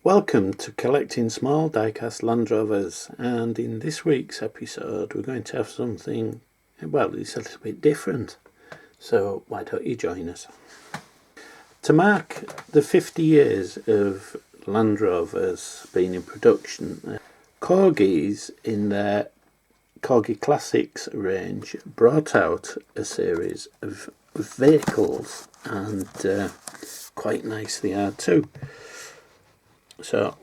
Welcome to Collecting Small Diecast Land Rovers, and in this week's episode we're going to have something, well, it's a little bit different, so why don't you join us? To mark the 50 years of Land Rovers being in production, Corgis in their Corgi Classics range brought out a series of vehicles, and quite nice they are too. So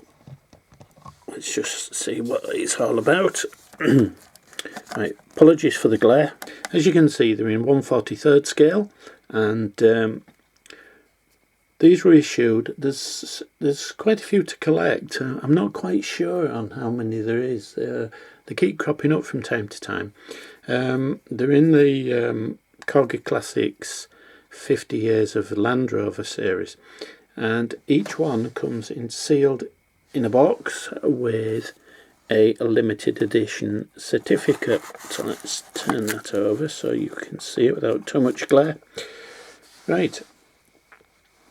let's just see what it's all about. Right, apologies for the glare. As you can see, they're in 1/43 scale, and these were issued. There's quite a few to collect. I'm not quite sure on how many there is. They keep cropping up from time to time. They're in the Corgi Classics 50 Years of Land Rover series, and each one comes in sealed in a box with a limited edition certificate. So let's turn that over so you can see it without too much glare. Right.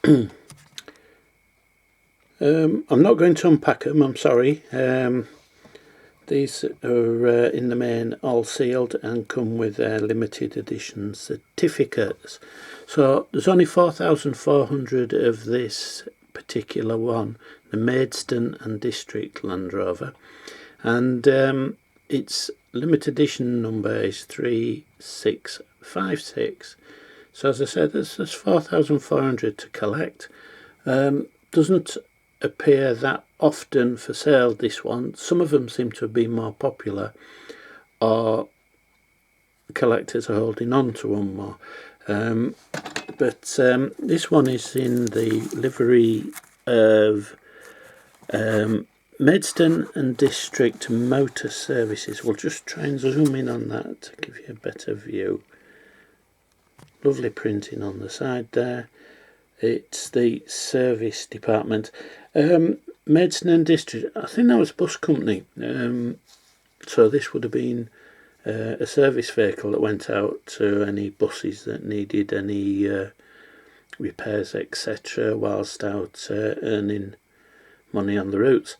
I'm not going to unpack them, I'm sorry. These are in the main all sealed and come with their limited edition certificates. So there's only 4,400 of this particular one, the Maidstone and District Land Rover, and its limited edition number is 3656. So as I said, there's 4,400 to collect. Doesn't appear that often for sale, this one. Some of them seem to have been more popular, or collectors are holding on to one more. But this one is in the livery of Maidstone and District Motor Services. We'll just try and zoom in on that to give you a better view. Lovely printing on the side there. It's the service department. Maidstone and District, I think that was a bus company. So this would have been a service vehicle that went out to any buses that needed any repairs, etc., whilst out earning money on the routes.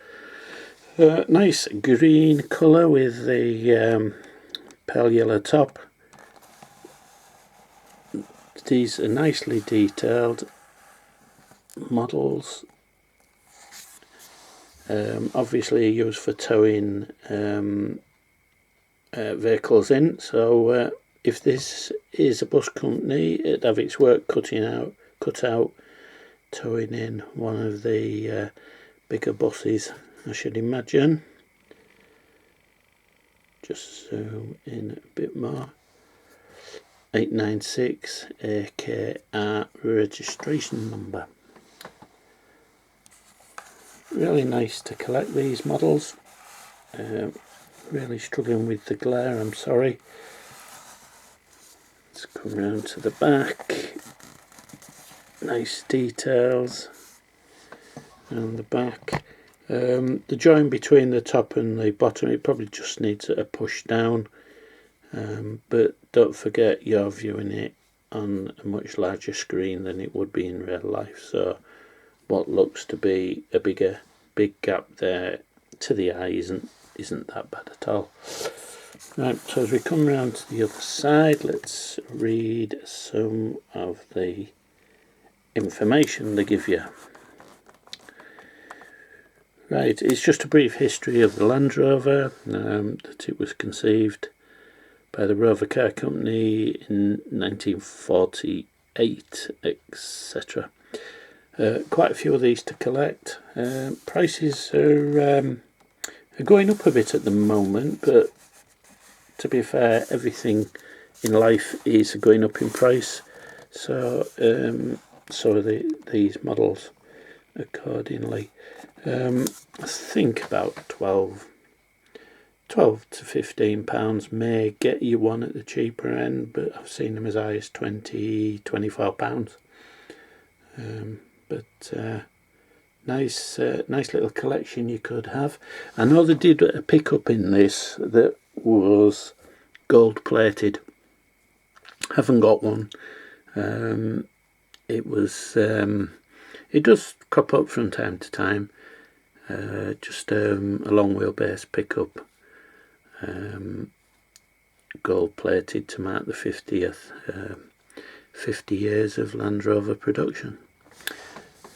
Nice green colour with the pale yellow top. These are nicely detailed models, obviously used for towing vehicles in. So if this is a bus company, it'd have its work cut out towing in one of the bigger buses, I should imagine. Just zoom in a bit more. 896 AKR registration number. Really nice to collect these models. Really struggling with the glare, I'm sorry. Let's come round to the back. Nice details on the back. The join between the top and the bottom, it probably just needs a push down. But don't forget, you're viewing it on a much larger screen than it would be in real life, so what looks to be a big gap there to the eye isn't that bad at all. Right, so as we come round to the other side, let's read some of the information they give you. Right, it's just a brief history of the Land Rover, that it was conceived by the Rover Car Company in 1948, etc. Quite a few of these to collect. Prices are going up a bit at the moment, but to be fair, everything in life is going up in price. So so are these models accordingly. I think about 12 to £15 may get you one at the cheaper end, but I've seen them as high as £24. But nice little collection you could have. I know they did a pickup in this that was gold plated. Haven't got one. It does crop up from time to time. just a long wheelbase pickup, gold plated to mark the 50th 50 years of Land Rover production.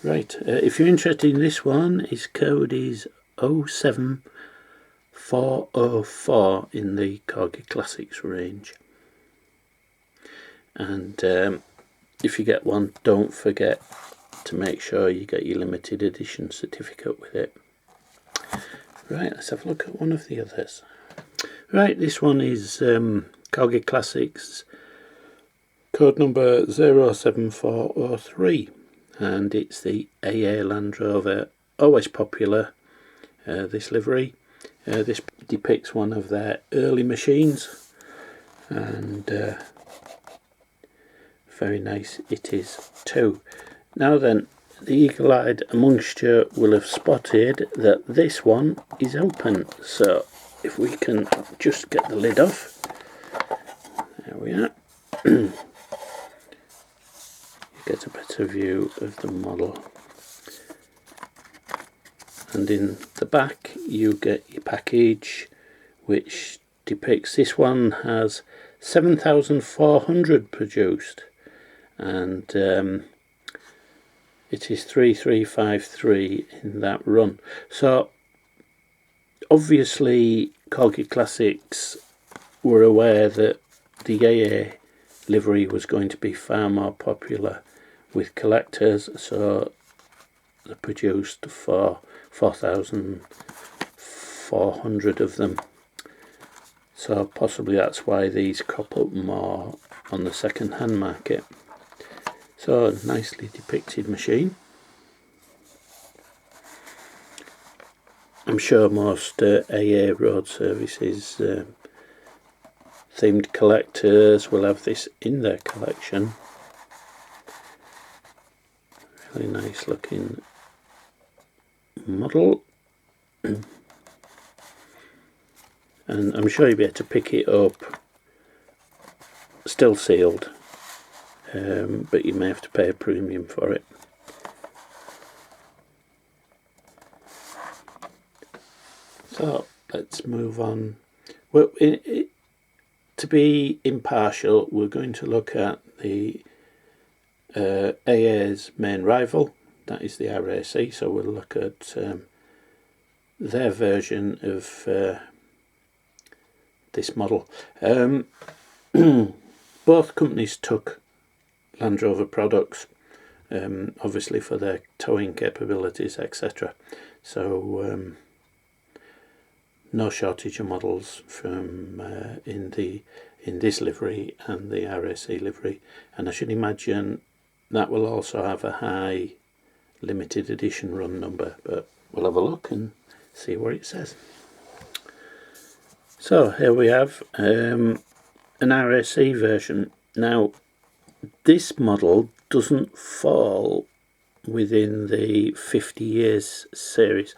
Right, if you're interested in this one, its code is 07404 in the Corgi Classics range. And if you get one, don't forget to make sure you get your limited edition certificate with it. Right, let's have a look at one of the others. Right, this one is Corgi Classics, code number 07403, and it's the AA Land Rover, always popular, this livery. This depicts one of their early machines, and very nice it is too. Now then, the eagle-eyed amongst you will have spotted that this one is open, so if we can just get the lid off, there we are. You get a better view of the model, and in the back you get your package, which depicts this one has 7,400 produced, and it is 3353 in that run. So obviously Corgi Classics were aware that the AA livery was going to be far more popular with collectors, so they produced for 4,400 of them. So possibly that's why these crop up more on the second-hand market. So, nicely depicted machine. I'm sure most AA road services themed collectors will have this in their collection. Really nice looking model. And I'm sure you'll be able to pick it up still sealed, but you may have to pay a premium for it. So let's move on. Well, to be impartial, we're going to look at the AA's main rival, that is the RAC. So we'll look at their version of this model. Both companies took Land Rover products, obviously for their towing capabilities, etc. So no shortage of models from in this livery and the RAC livery, and I should imagine that will also have a high limited edition run number, but we'll have a look and see what it says. So here we have an RAC version. Now this model doesn't fall within the 50 years series.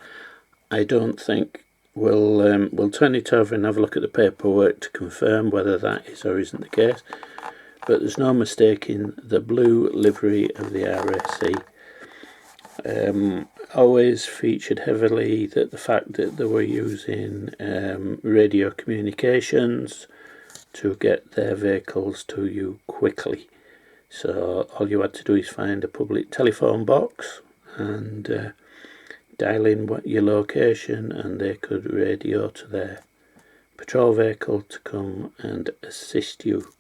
I don't think. We'll turn it over and have a look at the paperwork to confirm whether that is or isn't the case, but there's no mistaking the blue livery of the RAC. Always featured heavily that the fact that they were using radio communications to get their vehicles to you quickly. So all you had to do is find a public telephone box and dial in your location, and they could radio to their patrol vehicle to come and assist you.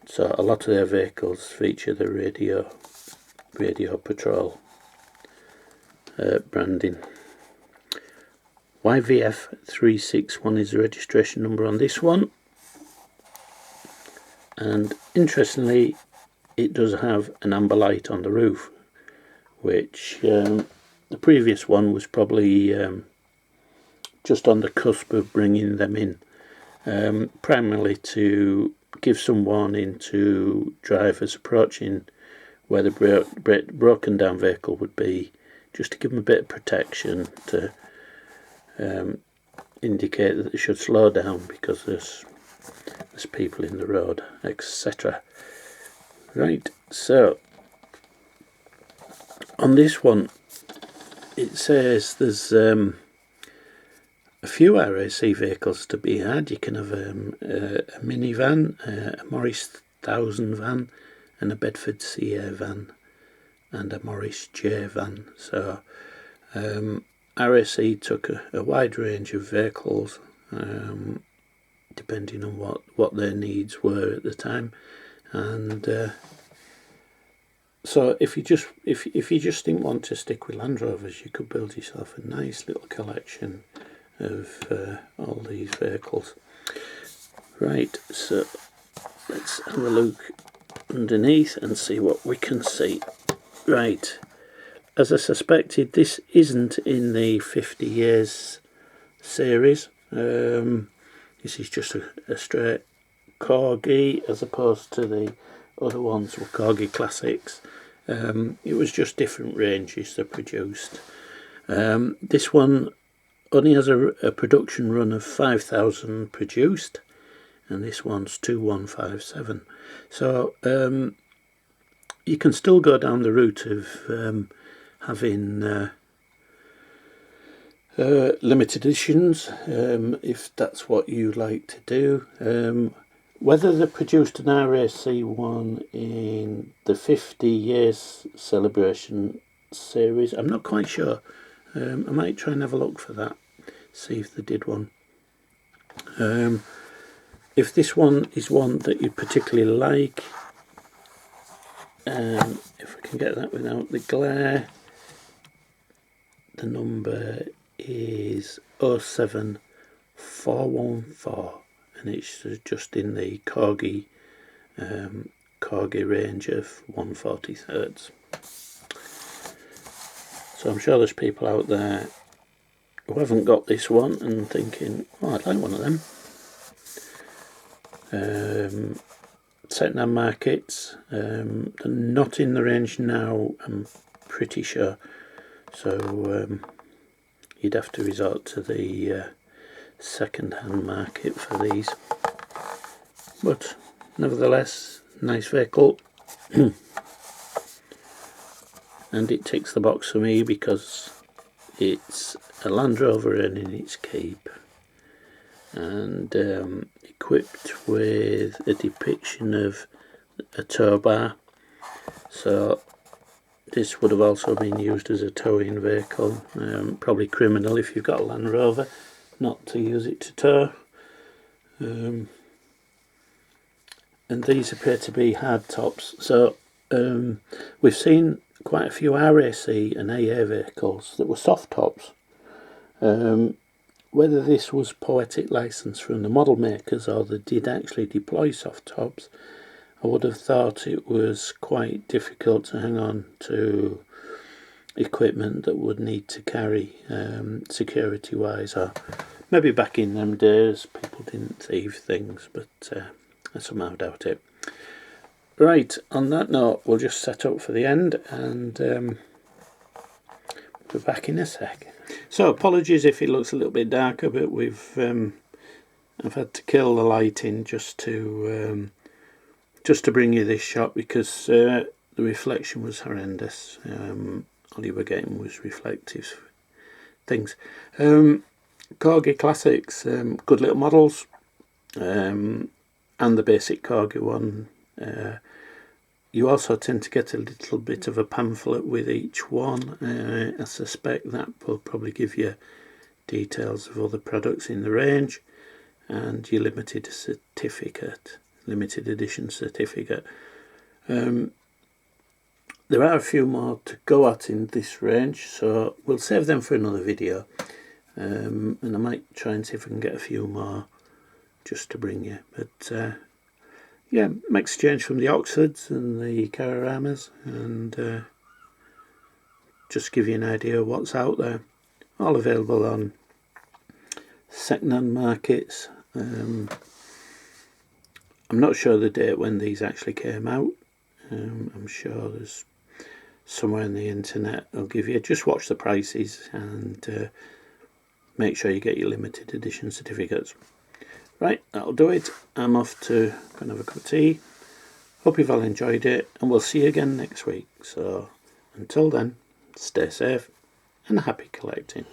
So a lot of their vehicles feature the radio patrol branding. YVF361 is the registration number on this one, and interestingly it does have an amber light on the roof, which the previous one was probably just on the cusp of bringing them in, primarily to give some warning to drivers approaching where the broken down vehicle would be, just to give them a bit of protection, to indicate that they should slow down because there's people in the road, etc. Right, so on this one, it says there's a few RAC vehicles to be had. You can have a minivan, a Morris 1000 van, and a Bedford CA van, and a Morris J van. So RAC took a wide range of vehicles, depending on what their needs were at the time, and so if you just didn't want to stick with Land Rovers, you could build yourself a nice little collection of all these vehicles. Right, so let's have a look underneath and see what we can see. Right, as I suspected, this isn't in the 50 years series. This is just a straight Corgi, as opposed to the other ones were Corgi Classics. It was just different ranges they produced. This one only has a production run of 5,000 produced, and this one's 2157. So you can still go down the route of having limited editions, if that's what you like to do. Whether they produced an RAC one in the 50 years celebration series, I'm not quite sure. I might try and have a look for that, see if they did one. If this one is one that you particularly like, if I can get that without the glare, the number is 07414, and it's just in the Corgi range of 1/43. So I'm sure there's people out there who haven't got this one and thinking, oh, I'd like one of them. Second-hand markets, they're not in the range now, I'm pretty sure. So you'd have to resort to the second-hand market for these. But nevertheless, nice vehicle. And it ticks the box for me because it's a Land Rover earning its keep, and equipped with a depiction of a tow bar. So this would have also been used as a towing vehicle. Probably criminal if you've got a Land Rover not to use it to tow. And these appear to be hard tops. So we've seen quite a few RAC and AA vehicles that were soft tops. Whether this was poetic license from the model makers or they did actually deploy soft tops, I would have thought it was quite difficult to hang on to equipment that would need to carry security wise, or maybe back in them days people didn't thieve things, but I somehow doubt it. Right, on that note, we'll just set up for the end, and we'll be back in a sec. So apologies if it looks a little bit darker, but I've had to kill the lighting just to bring you this shot, because the reflection was horrendous. All you were getting was reflective things. Corgi Classics, good little models, and the basic Corgi one. You also tend to get a little bit of a pamphlet with each one. I suspect that will probably give you details of other products in the range, and your limited edition certificate. There are a few more to go at in this range, so we'll save them for another video, and I might try and see if I can get a few more just to bring you. But yeah, mixed change from the Oxfords and the Caramas, and just give you an idea of what's out there. All available on second-hand markets. I'm not sure the date when these actually came out. I'm sure there's somewhere in the internet I'll give you. Just watch the prices and make sure you get your limited edition certificates. Right, that'll do it. I'm off to go and have a cup of tea. Hope you've all enjoyed it, and we'll see you again next week. So until then, stay safe. and happy collecting.